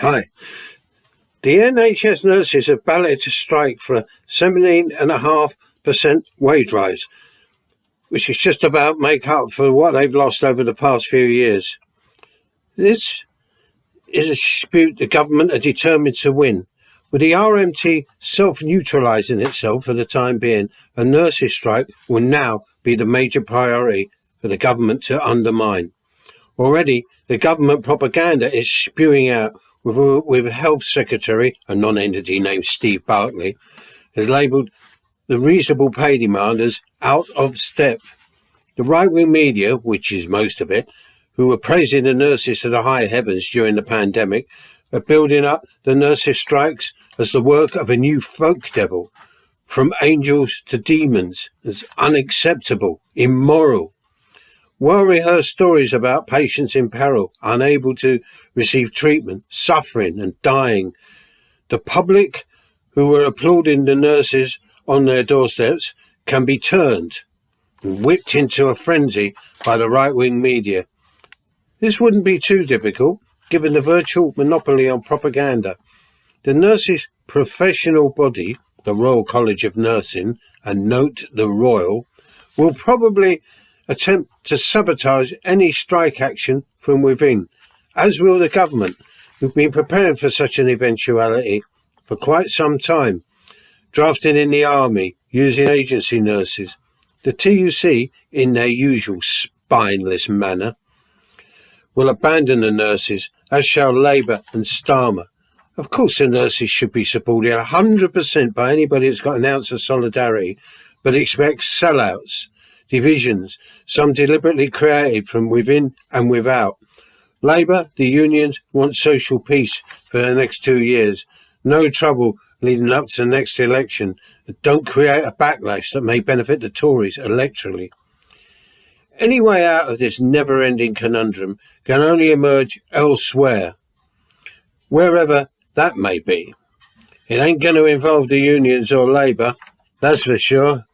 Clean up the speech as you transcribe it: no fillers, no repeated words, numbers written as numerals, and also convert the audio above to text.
Hi. The NHS nurses have balloted to strike for a 17.5% wage rise, which is just about make up for what they've lost over the past few years. This is a dispute the government are determined to win. With the R.M.T self-neutralising itself for the time being, a nurses' strike will now be the major priority for the government to undermine. Already, the government propaganda is spewing out with Health Secretary, a non-entity named Steve Barclay, has labelled the reasonable pay demand as out of step. The right-wing media, which is most of it, who were praising the nurses to the high heavens during the pandemic, are building up the nurses' strikes as the work of a new folk devil, from angels to demons, as unacceptable, immoral. Well-rehearsed stories about patients in peril, unable to receive treatment, suffering and dying. The public, who were applauding the nurses on their doorsteps, can be turned and whipped into a frenzy by the right-wing media. This wouldn't be too difficult, given the virtual monopoly on propaganda. The nurses' professional body, the Royal College of Nursing, and note the Royal, will probably attempt to sabotage any strike action from within, as will the government, who've been preparing for such an eventuality for quite some time, drafting in the army, using agency nurses. The T.U.C, in their usual spineless manner, will abandon the nurses, as shall Labour and Starmer. Of course the nurses should be supported 100% by anybody that's got an ounce of solidarity, but expects sellouts, divisions, some deliberately created from within and without. Labour, the unions, want social peace for the next 2 years. No trouble leading up to the next election. Don't create a backlash that may benefit the Tories electorally. Any way out of this never-ending conundrum can only emerge elsewhere, wherever that may be. It ain't going to involve the unions or Labour, that's for sure.